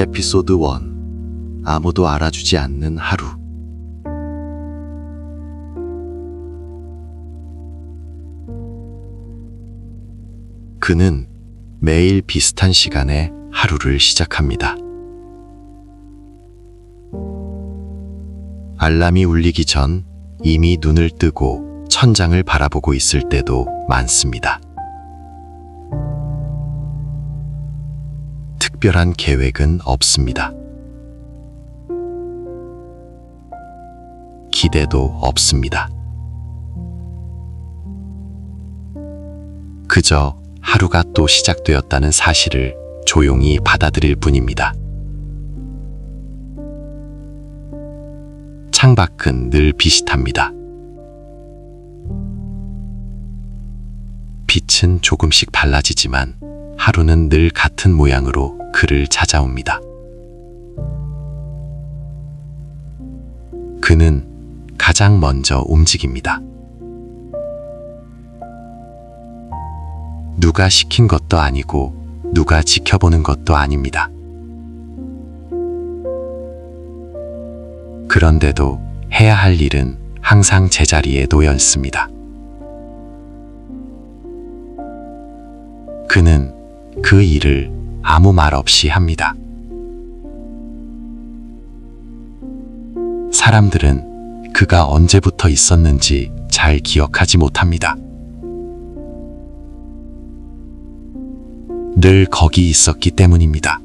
에피소드 1. 아무도 알아주지 않는 하루. 그는 매일 비슷한 시간에 하루를 시작합니다. 알람이 울리기 전 이미 눈을 뜨고 천장을 바라보고 있을 때도 많습니다. 특별한 계획은 없습니다. 기대도 없습니다. 그저 하루가 또 시작되었다는 사실을 조용히 받아들일 뿐입니다. 창밖은 늘 비슷합니다. 빛은 조금씩 달라지지만 하루는 늘 같은 모양으로 그를 찾아옵니다. 그는 가장 먼저 움직입니다. 누가 시킨 것도 아니고 누가 지켜보는 것도 아닙니다. 그런데도 해야 할 일은 항상 제자리에 놓여 있습니다. 그는 그 일을 아무 말 없이 합니다. 사람들은 그가 언제부터 있었는지 잘 기억하지 못합니다. 늘 거기 있었기 때문입니다.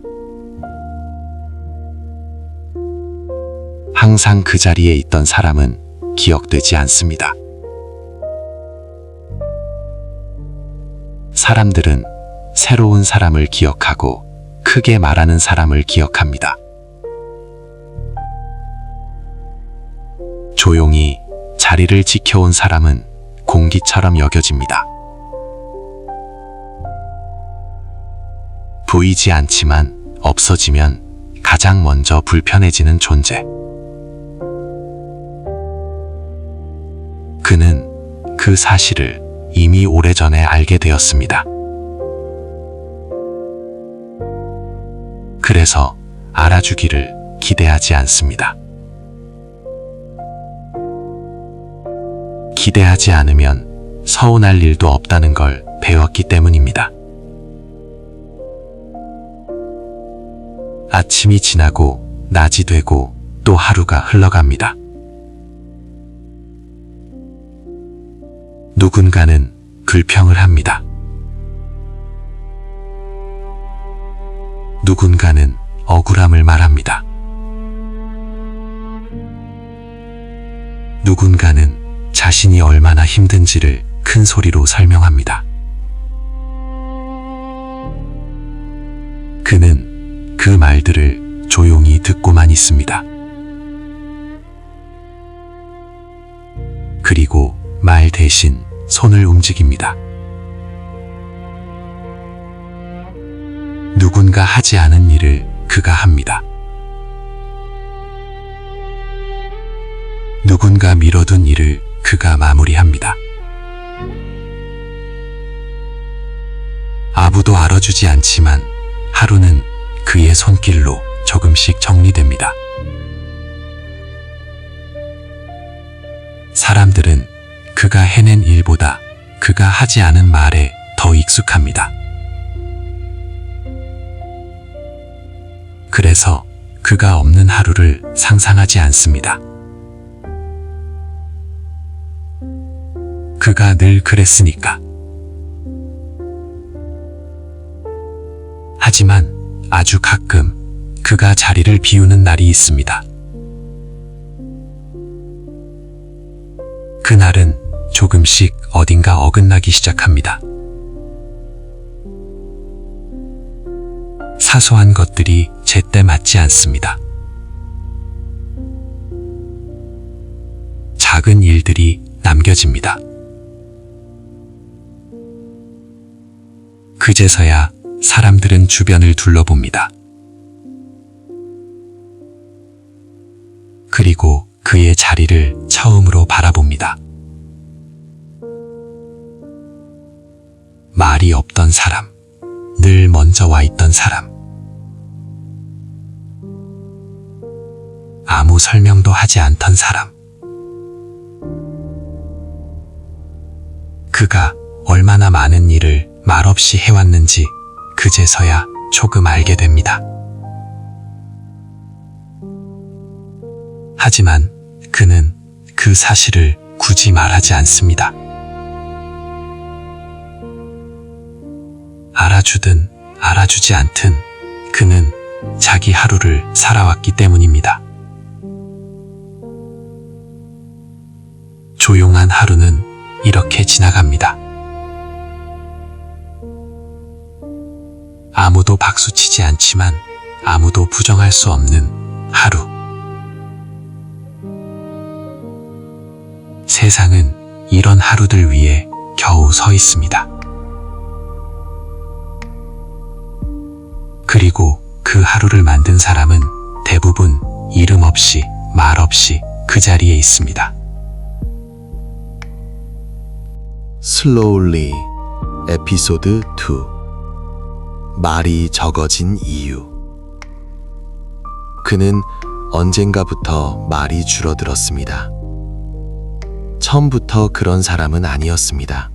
항상 그 자리에 있던 사람은 기억되지 않습니다. 사람들은 새로운 사람을 기억하고 크게 말하는 사람을 기억합니다. 조용히 자리를 지켜온 사람은 공기처럼 여겨집니다. 보이지 않지만 없어지면 가장 먼저 불편해지는 존재. 그는 그 사실을 이미 오래전에 알게 되었습니다. 그래서 알아주기를 기대하지 않습니다. 기대하지 않으면 서운할 일도 없다는 걸 배웠기 때문입니다. 아침이 지나고 낮이 되고 또 하루가 흘러갑니다. 누군가는 불평을 합니다. 누군가는 억울함을 말합니다. 누군가는 자신이 얼마나 힘든지를 큰 소리로 설명합니다. 그는 그 말들을 조용히 듣고만 있습니다. 그리고 말 대신 손을 움직입니다. 누군가 하지 않은 일을 그가 합니다. 누군가 미뤄둔 일을 그가 마무리합니다. 아무도 알아주지 않지만 하루는 그의 손길로 조금씩 정리됩니다. 사람들은 그가 해낸 일보다 그가 하지 않은 말에 더 익숙합니다. 그래서 그가 없는 하루를 상상하지 않습니다. 그가 늘 그랬으니까. 하지만 아주 가끔 그가 자리를 비우는 날이 있습니다. 그날은 조금씩 어딘가 어긋나기 시작합니다. 사소한 것들이 제때 맞지 않습니다. 작은 일들이 남겨집니다. 그제서야 사람들은 주변을 둘러봅니다. 그리고 그의 자리를 처음으로 바라봅니다. 말이 없던 사람, 늘 먼저 와 있던 사람. 아무 설명도 하지 않던 사람. 그가 얼마나 많은 일을 말없이 해왔는지 그제서야 조금 알게 됩니다. 하지만 그는 그 사실을 굳이 말하지 않습니다. 알아주든 알아주지 않든 그는 자기 하루를 살아왔기 때문입니다. 조용한 하루는 이렇게 지나갑니다. 아무도 박수치지 않지만 아무도 부정할 수 없는 하루. 세상은 이런 하루들 위해 겨우 서 있습니다. 그리고 그 하루를 만든 사람은 대부분 이름 없이 말 없이 그 자리에 있습니다. Slowly 에피소드 2 말이 적어진 이유. 그는 언젠가부터 말이 줄어들었습니다. 처음부터 그런 사람은 아니었습니다.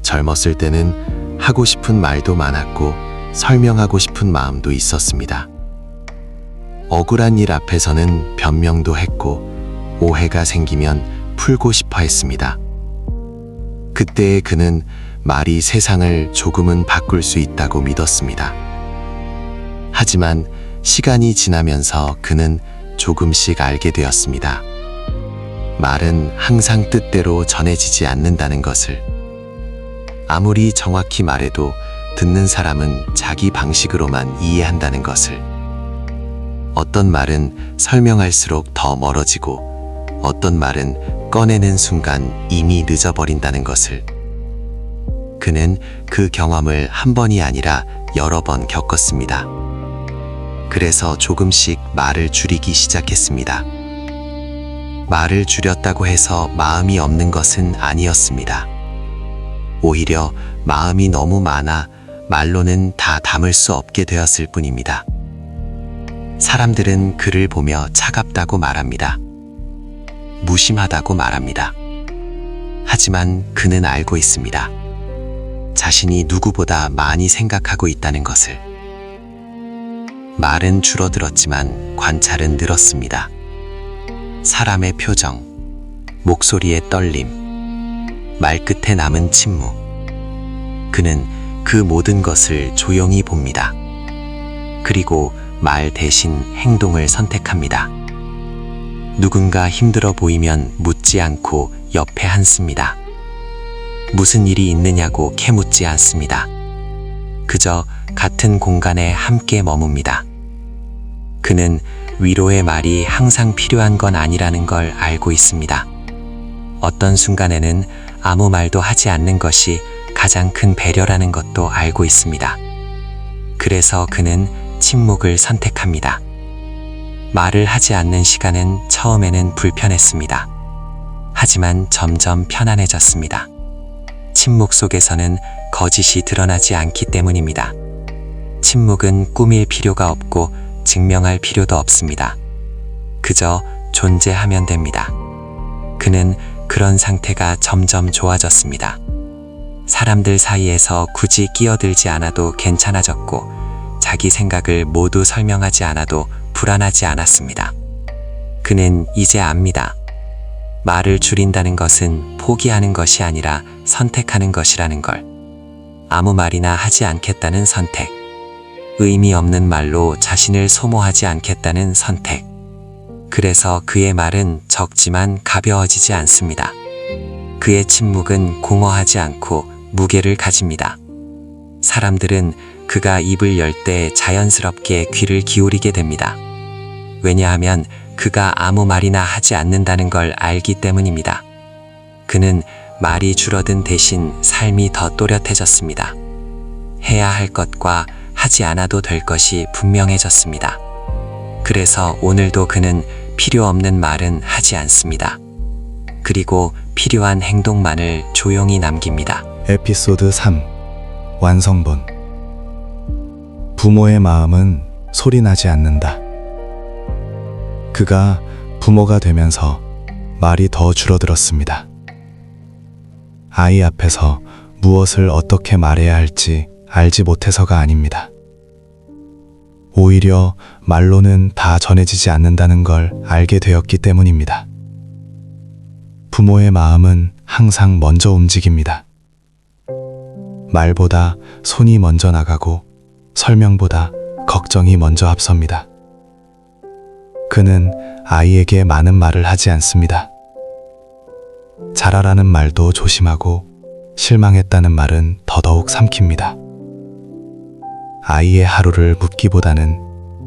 젊었을 때는 하고 싶은 말도 많았고 설명하고 싶은 마음도 있었습니다. 억울한 일 앞에서는 변명도 했고 오해가 생기면 풀고 싶어 했습니다. 그때의 그는 말이 세상을 조금은 바꿀 수 있다고 믿었습니다. 하지만 시간이 지나면서 그는 조금씩 알게 되었습니다. 말은 항상 뜻대로 전해지지 않는다는 것을. 아무리 정확히 말해도 듣는 사람은 자기 방식으로만 이해한다는 것을. 어떤 말은 설명할수록 더 멀어지고 어떤 말은 꺼내는 순간 이미 늦어버린다는 것을. 그는 그 경험을 한 번이 아니라 여러 번 겪었습니다. 그래서 조금씩 말을 줄이기 시작했습니다. 말을 줄였다고 해서 마음이 없는 것은 아니었습니다. 오히려 마음이 너무 많아 말로는 다 담을 수 없게 되었을 뿐입니다. 사람들은 그를 보며 차갑다고 말합니다. 무심하다고 말합니다. 하지만 그는 알고 있습니다. 자신이 누구보다 많이 생각하고 있다는 것을. 말은 줄어들었지만 관찰은 늘었습니다. 사람의 표정, 목소리의 떨림, 말끝에 남은 침묵. 그는 그 모든 것을 조용히 봅니다. 그리고 말 대신 행동을 선택합니다. 누군가 힘들어 보이면 묻지 않고 옆에 앉습니다. 무슨 일이 있느냐고 캐묻지 않습니다. 그저 같은 공간에 함께 머뭅니다. 그는 위로의 말이 항상 필요한 건 아니라는 걸 알고 있습니다. 어떤 순간에는 아무 말도 하지 않는 것이 가장 큰 배려라는 것도 알고 있습니다. 그래서 그는 침묵을 선택합니다. 말을 하지 않는 시간은 처음에는 불편했습니다. 하지만 점점 편안해졌습니다. 침묵 속에서는 거짓이 드러나지 않기 때문입니다. 침묵은 꾸밀 필요가 없고 증명할 필요도 없습니다. 그저 존재하면 됩니다. 그는 그런 상태가 점점 좋아졌습니다. 사람들 사이에서 굳이 끼어들지 않아도 괜찮아졌고 자기 생각을 모두 설명하지 않아도 불안하지 않았습니다. 그는 이제 압니다. 말을 줄인다는 것은 포기하는 것이 아니라 선택하는 것이라는 걸. 아무 말이나 하지 않겠다는 선택. 의미 없는 말로 자신을 소모하지 않겠다는 선택. 그래서 그의 말은 적지만 가벼워지지 않습니다. 그의 침묵은 공허하지 않고 무게를 가집니다. 사람들은 그가 입을 열 때 자연스럽게 귀를 기울이게 됩니다. 왜냐하면 그가 아무 말이나 하지 않는다는 걸 알기 때문입니다. 그는 말이 줄어든 대신 삶이 더 또렷해졌습니다. 해야 할 것과 하지 않아도 될 것이 분명해졌습니다. 그래서 오늘도 그는 필요 없는 말은 하지 않습니다. 그리고 필요한 행동만을 조용히 남깁니다. 에피소드 3 완성본. 부모의 마음은 소리나지 않는다. 그가 부모가 되면서 말이 더 줄어들었습니다. 아이 앞에서 무엇을 어떻게 말해야 할지 알지 못해서가 아닙니다. 오히려 말로는 다 전해지지 않는다는 걸 알게 되었기 때문입니다. 부모의 마음은 항상 먼저 움직입니다. 말보다 손이 먼저 나가고 설명보다 걱정이 먼저 앞섭니다. 그는 아이에게 많은 말을 하지 않습니다. 잘하라는 말도 조심하고 실망했다는 말은 더더욱 삼킵니다. 아이의 하루를 묻기보다는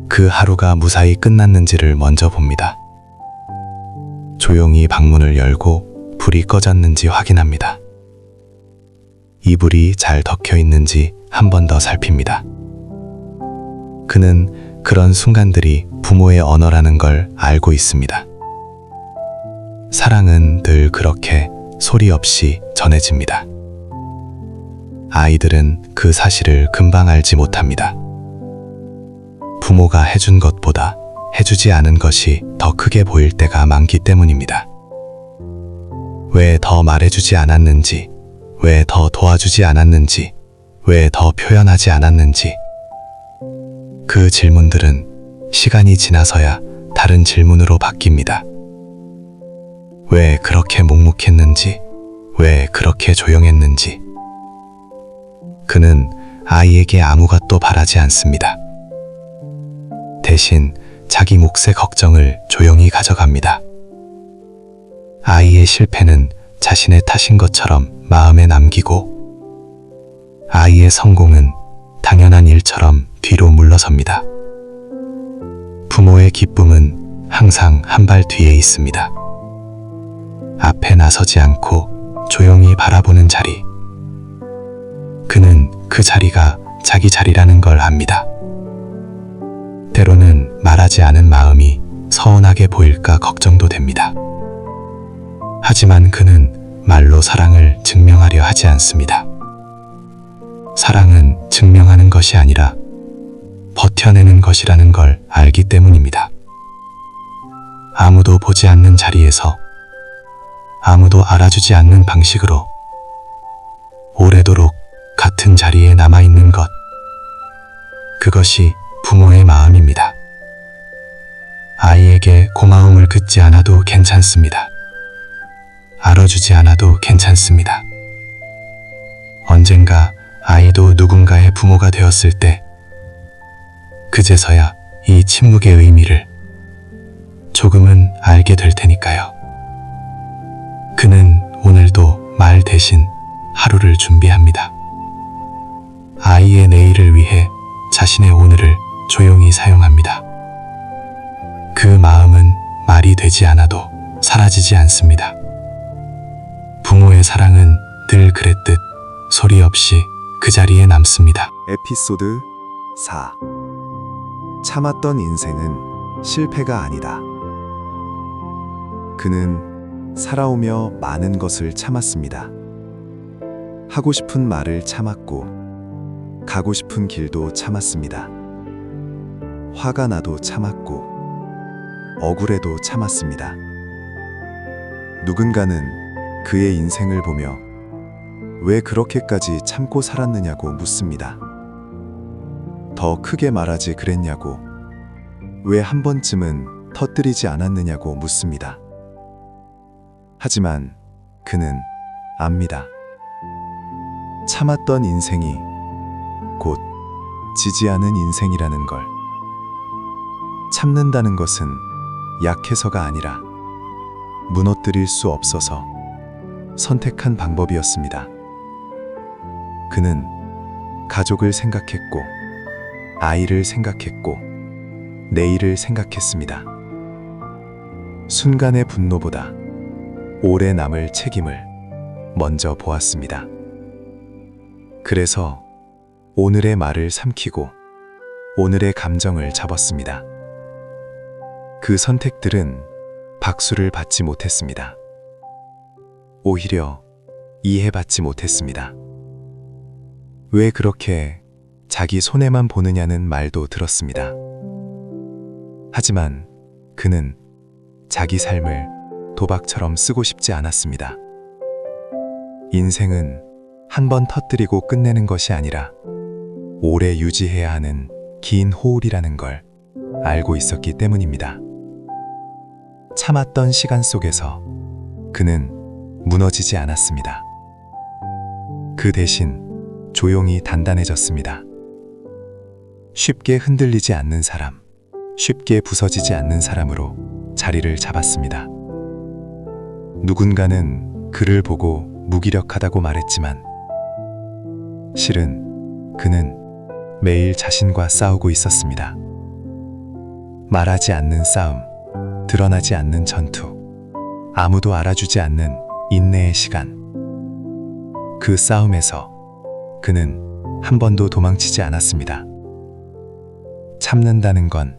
그 하루가 무사히 끝났는지를 먼저 봅니다. 조용히 방문을 열고 불이 꺼졌는지 확인합니다. 이불이 잘 덮여 있는지 한 번 더 살핍니다. 그는 그런 순간들이 부모의 언어라는 걸 알고 있습니다. 사랑은 늘 그렇게 소리 없이 전해집니다. 아이들은 그 사실을 금방 알지 못합니다. 부모가 해준 것보다 해주지 않은 것이 더 크게 보일 때가 많기 때문입니다. 왜 더 말해주지 않았는지, 왜 더 도와주지 않았는지, 왜 더 표현하지 않았는지. 그 질문들은 시간이 지나서야 다른 질문으로 바뀝니다. 왜 그렇게 묵묵했는지, 왜 그렇게 조용했는지. 그는 아이에게 아무것도 바라지 않습니다. 대신 자기 몫의 걱정을 조용히 가져갑니다. 아이의 실패는 자신의 탓인 것처럼 마음에 남기고, 아이의 성공은 당연한 일처럼 뒤로 물러섭니다. 부모의 기쁨은 항상 한 발 뒤에 있습니다. 앞에 나서지 않고 조용히 바라보는 자리. 그는 그 자리가 자기 자리라는 걸 압니다. 때로는 말하지 않은 마음이 서운하게 보일까 걱정도 됩니다. 하지만 그는 말로 사랑을 증명하려 하지 않습니다. 사랑은 증명하는 것이 아니라 버텨내는 것이라는 걸 알기 때문입니다. 아무도 보지 않는 자리에서, 아무도 알아주지 않는 방식으로 오래도록 같은 자리에 남아있는 것. 그것이 부모의 마음입니다. 아이에게 고마움을 긋지 않아도 괜찮습니다. 알아주지 않아도 괜찮습니다. 언젠가 아이도 누군가의 부모가 되었을 때, 그제서야 이 침묵의 의미를 조금은 알게 될 테니까요. 그는 오늘도 말 대신 하루를 준비합니다. 아이의 내일을 위해 자신의 오늘을 조용히 사용합니다. 그 마음은 말이 되지 않아도 사라지지 않습니다. 부모의 사랑은 늘 그랬듯 소리 없이 그 자리에 남습니다. 에피소드 4. 참았던 인생은 실패가 아니다. 그는 살아오며 많은 것을 참았습니다. 하고 싶은 말을 참았고, 가고 싶은 길도 참았습니다. 화가 나도 참았고, 억울해도 참았습니다. 누군가는 그의 인생을 보며 왜 그렇게까지 참고 살았느냐고 묻습니다. 더 크게 말하지 그랬냐고, 왜 한 번쯤은 터뜨리지 않았느냐고 묻습니다. 하지만 그는 압니다. 참았던 인생이 곧 지지 않은 인생이라는 걸. 참는다는 것은 약해서가 아니라 무너뜨릴 수 없어서 선택한 방법이었습니다. 그는 가족을 생각했고, 아이를 생각했고, 내일을 생각했습니다. 순간의 분노보다 오래 남을 책임을 먼저 보았습니다. 그래서 오늘의 말을 삼키고 오늘의 감정을 잡았습니다. 그 선택들은 박수를 받지 못했습니다. 오히려 이해받지 못했습니다. 왜 그렇게 자기 손해만 보느냐는 말도 들었습니다. 하지만 그는 자기 삶을 도박처럼 쓰고 싶지 않았습니다. 인생은 한 번 터뜨리고 끝내는 것이 아니라 오래 유지해야 하는 긴 호흡이라는 걸 알고 있었기 때문입니다. 참았던 시간 속에서 그는 무너지지 않았습니다. 그 대신 조용히 단단해졌습니다. 쉽게 흔들리지 않는 사람, 쉽게 부서지지 않는 사람으로 자리를 잡았습니다. 누군가는 그를 보고 무기력하다고 말했지만 실은 그는 매일 자신과 싸우고 있었습니다. 말하지 않는 싸움, 드러나지 않는 전투, 아무도 알아주지 않는 인내의 시간. 그 싸움에서 그는 한 번도 도망치지 않았습니다. 참는다는 건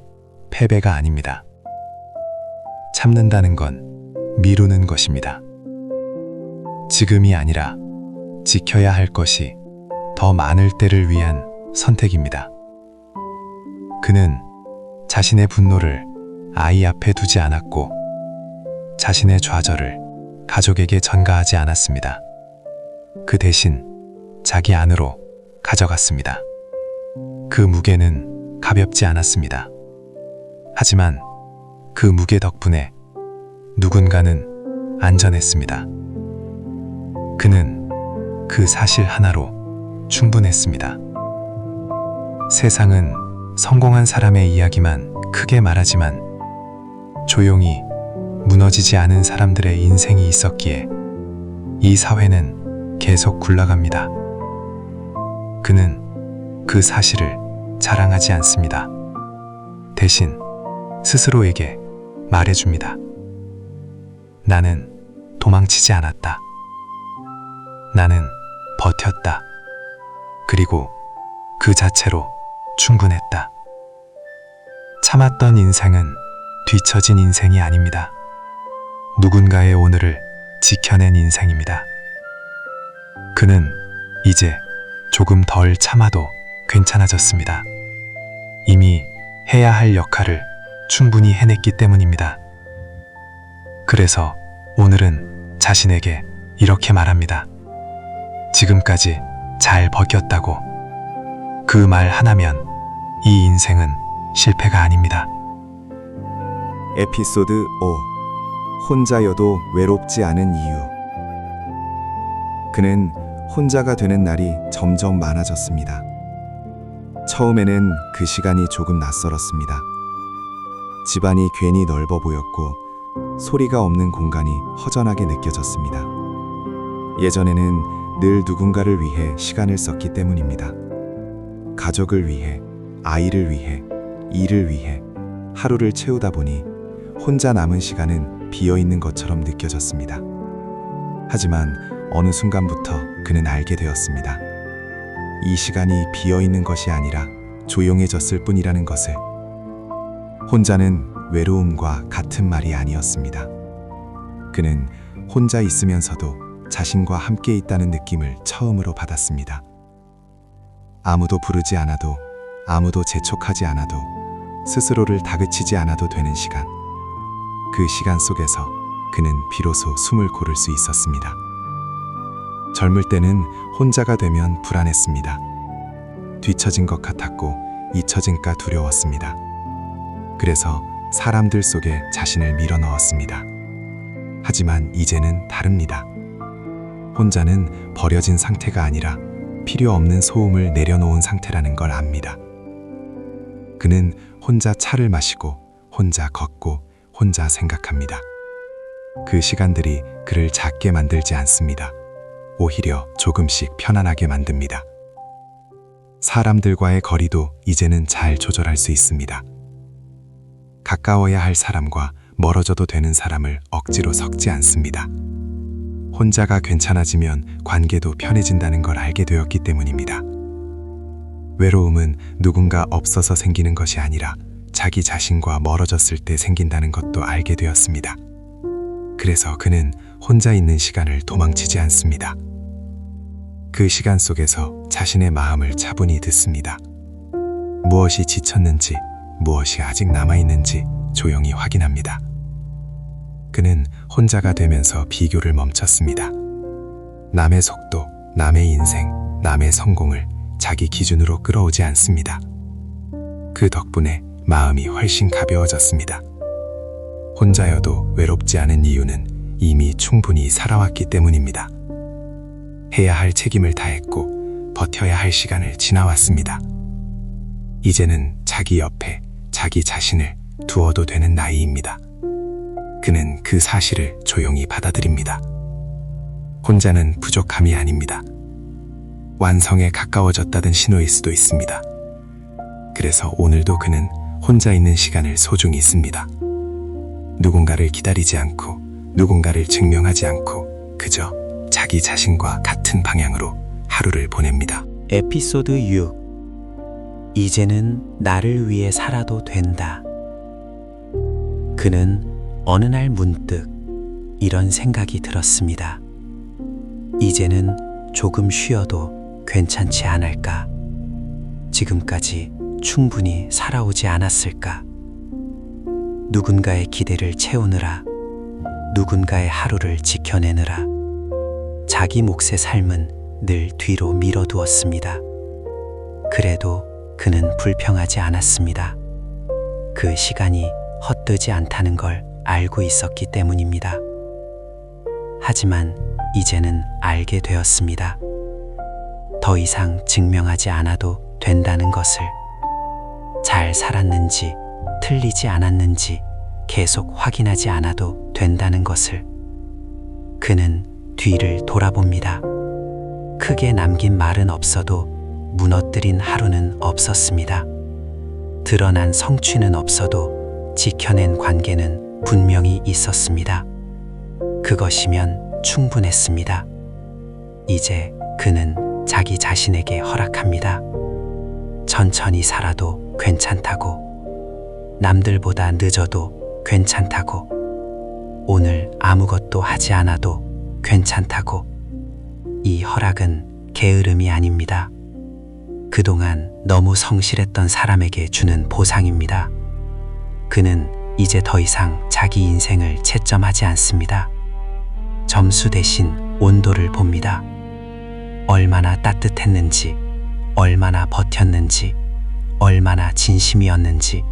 패배가 아닙니다. 참는다는 건 미루는 것입니다. 지금이 아니라 지켜야 할 것이 더 많을 때를 위한 선택입니다. 그는 자신의 분노를 아이 앞에 두지 않았고 자신의 좌절을 가족에게 전가하지 않았습니다. 그 대신 자기 안으로 가져갔습니다. 그 무게는 가볍지 않았습니다. 하지만 그 무게 덕분에 누군가는 안전했습니다. 그는 그 사실 하나로 충분했습니다. 세상은 성공한 사람의 이야기만 크게 말하지만 조용히 무너지지 않은 사람들의 인생이 있었기에 이 사회는 계속 굴러갑니다. 그는 그 사실을 자랑하지 않습니다. 대신 스스로에게 말해줍니다. 나는 도망치지 않았다. 나는 버텼다. 그리고 그 자체로 충분했다. 참았던 인생은 뒤처진 인생이 아닙니다. 누군가의 오늘을 지켜낸 인생입니다. 그는 이제 조금 덜 참아도 괜찮아졌습니다. 이미 해야 할 역할을 충분히 해냈기 때문입니다. 그래서 오늘은 자신에게 이렇게 말합니다. 지금까지 잘 버텼다고. 그 말 하나면 이 인생은 실패가 아닙니다. 에피소드 5. 혼자여도 외롭지 않은 이유. 그는 혼자가 되는 날이 점점 많아졌습니다. 처음에는 그 시간이 조금 낯설었습니다. 집안이 괜히 넓어 보였고 소리가 없는 공간이 허전하게 느껴졌습니다. 예전에는 늘 누군가를 위해 시간을 썼기 때문입니다. 가족을 위해, 아이를 위해, 일을 위해 하루를 채우다 보니 혼자 남은 시간은 비어있는 것처럼 느껴졌습니다. 하지만 어느 순간부터 그는 알게 되었습니다. 이 시간이 비어있는 것이 아니라 조용해졌을 뿐이라는 것을. 혼자는 외로움과 같은 말이 아니었습니다. 그는 혼자 있으면서도 자신과 함께 있다는 느낌을 처음으로 받았습니다. 아무도 부르지 않아도, 아무도 재촉하지 않아도, 스스로를 다그치지 않아도 되는 시간. 그 시간 속에서 그는 비로소 숨을 고를 수 있었습니다. 젊을 때는 혼자가 되면 불안했습니다. 뒤처진 것 같았고 잊혀진까 두려웠습니다. 그래서 사람들 속에 자신을 밀어 넣었습니다. 하지만 이제는 다릅니다. 혼자는 버려진 상태가 아니라 필요 없는 소음을 내려놓은 상태라는 걸 압니다. 그는 혼자 차를 마시고, 혼자 걷고, 혼자 생각합니다. 그 시간들이 그를 작게 만들지 않습니다. 오히려 조금씩 편안하게 만듭니다. 사람들과의 거리도 이제는 잘 조절할 수 있습니다. 가까워야 할 사람과 멀어져도 되는 사람을 억지로 섞지 않습니다. 혼자가 괜찮아지면 관계도 편해진다는 걸 알게 되었기 때문입니다. 외로움은 누군가 없어서 생기는 것이 아니라 자기 자신과 멀어졌을 때 생긴다는 것도 알게 되었습니다. 그래서 그는 혼자 있는 시간을 도망치지 않습니다. 그 시간 속에서 자신의 마음을 차분히 듣습니다. 무엇이 지쳤는지, 무엇이 아직 남아있는지 조용히 확인합니다. 그는 혼자가 되면서 비교를 멈췄습니다. 남의 속도, 남의 인생, 남의 성공을 자기 기준으로 끌어오지 않습니다. 그 덕분에 마음이 훨씬 가벼워졌습니다. 혼자여도 외롭지 않은 이유는 이미 충분히 살아왔기 때문입니다. 해야 할 책임을 다했고 버텨야 할 시간을 지나왔습니다. 이제는 자기 옆에 자기 자신을 두어도 되는 나이입니다. 그는 그 사실을 조용히 받아들입니다. 혼자는 부족함이 아닙니다. 완성에 가까워졌다는 신호일 수도 있습니다. 그래서 오늘도 그는 혼자 있는 시간을 소중히 씁니다. 누군가를 기다리지 않고 누군가를 증명하지 않고 그저 자기 자신과 같은 방향으로 하루를 보냅니다. 에피소드 6. 이제는 나를 위해 살아도 된다. 그는 어느 날 문득 이런 생각이 들었습니다. 이제는 조금 쉬어도 괜찮지 않을까? 지금까지 충분히 살아오지 않았을까? 누군가의 기대를 채우느라, 누군가의 하루를 지켜내느라 자기 몫의 삶은 늘 뒤로 밀어두었습니다. 그래도 그는 불평하지 않았습니다. 그 시간이 헛되지 않다는 걸 알고 있었기 때문입니다. 하지만 이제는 알게 되었습니다. 더 이상 증명하지 않아도 된다는 것을. 잘 살았는지, 틀리지 않았는지 계속 확인하지 않아도 된다는 것을. 그는 뒤를 돌아봅니다. 크게 남긴 말은 없어도 무너뜨린 하루는 없었습니다. 드러난 성취는 없어도 지켜낸 관계는 분명히 있었습니다. 그것이면 충분했습니다. 이제 그는 자기 자신에게 허락합니다. 천천히 살아도 괜찮다고, 남들보다 늦어도 괜찮다고, 오늘 아무것도 하지 않아도 괜찮다고. 이 허락은 게으름이 아닙니다. 그동안 너무 성실했던 사람에게 주는 보상입니다. 그는 이제 더 이상 자기 인생을 채점하지 않습니다. 점수 대신 온도를 봅니다. 얼마나 따뜻했는지, 얼마나 버텼는지, 얼마나 진심이었는지.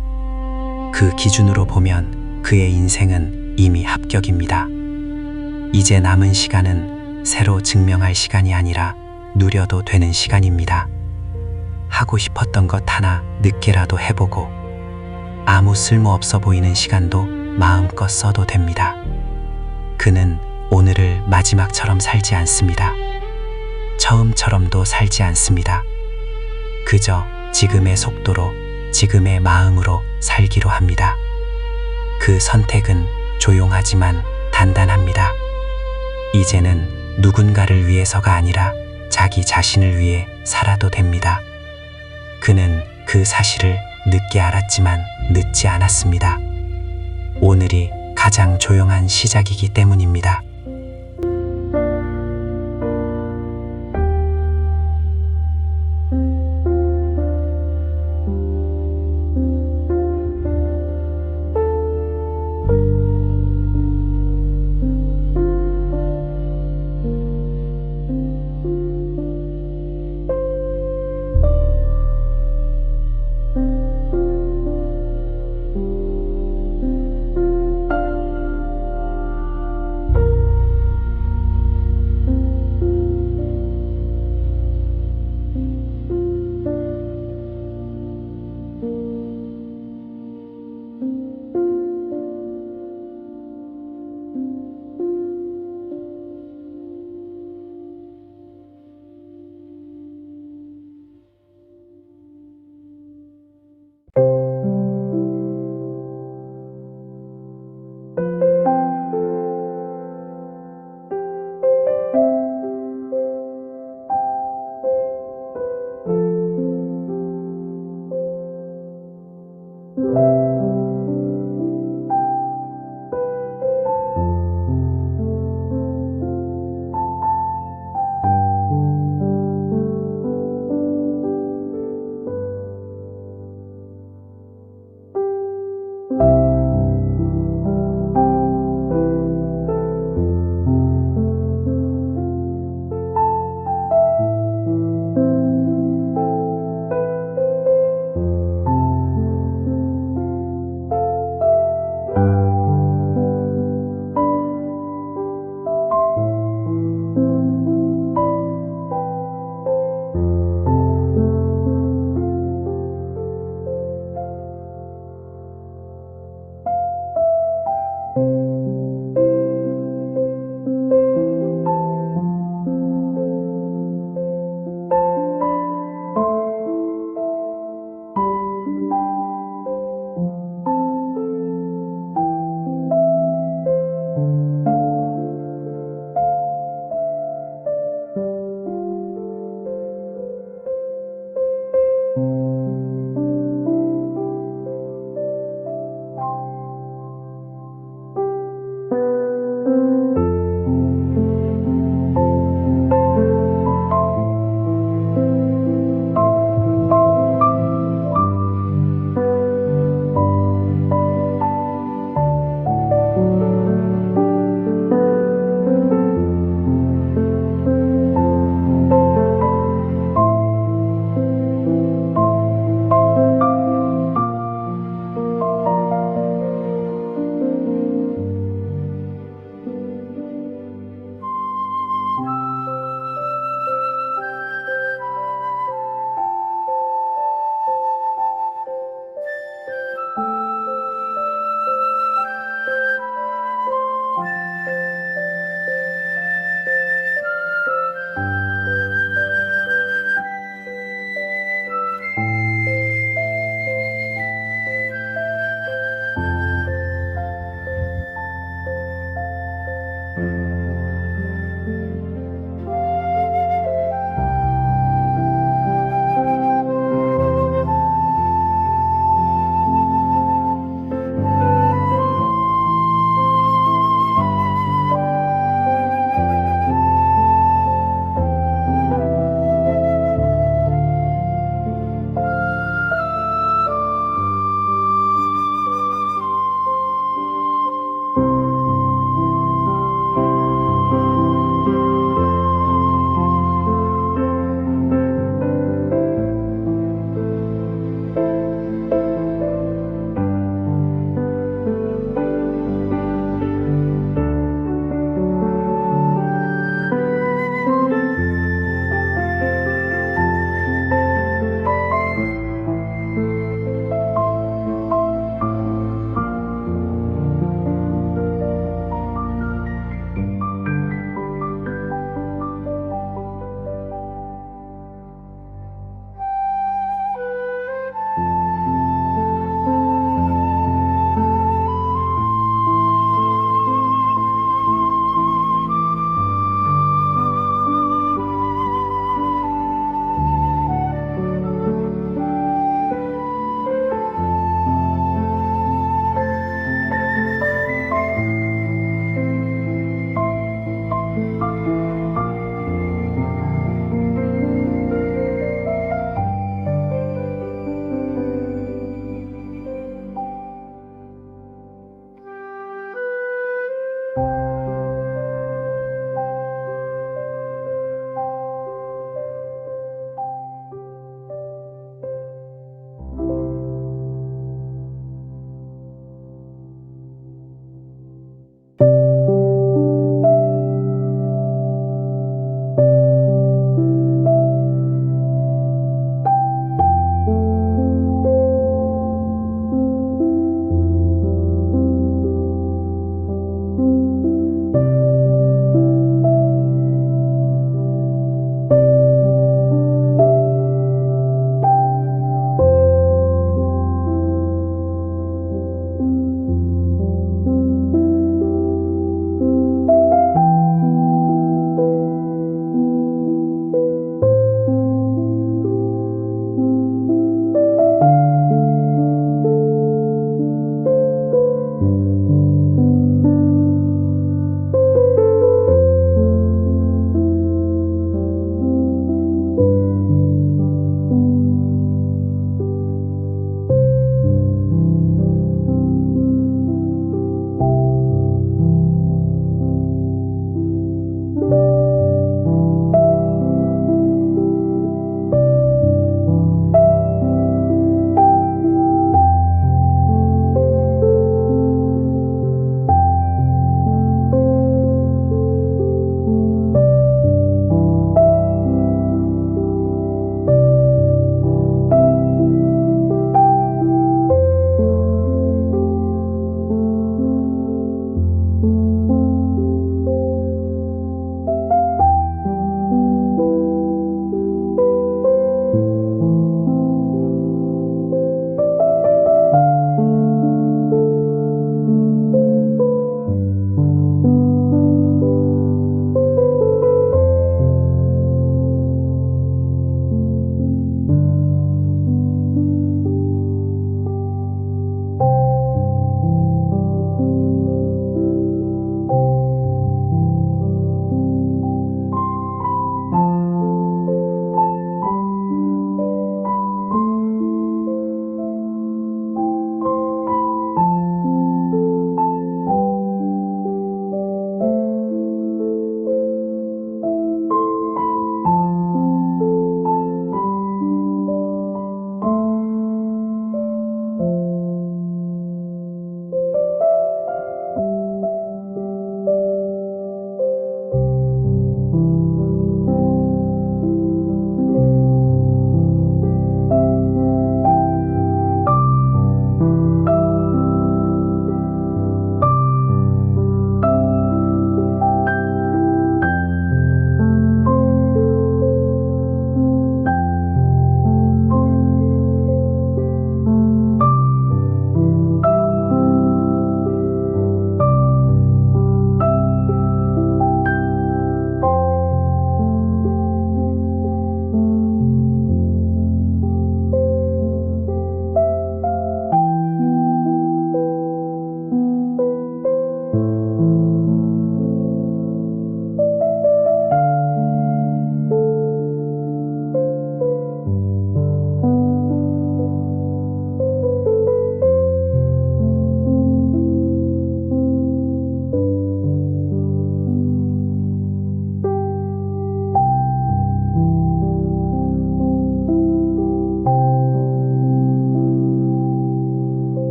그 기준으로 보면 그의 인생은 이미 합격입니다. 이제 남은 시간은 새로 증명할 시간이 아니라 누려도 되는 시간입니다. 하고 싶었던 것 하나 늦게라도 해보고, 아무 쓸모없어 보이는 시간도 마음껏 써도 됩니다. 그는 오늘을 마지막처럼 살지 않습니다. 처음처럼도 살지 않습니다. 그저 지금의 속도로, 지금의 마음으로 살기로 합니다. 그 선택은 조용하지만 단단합니다. 이제는 누군가를 위해서가 아니라 자기 자신을 위해 살아도 됩니다. 그는 그 사실을 늦게 알았지만 늦지 않았습니다. 오늘이 가장 조용한 시작이기 때문입니다.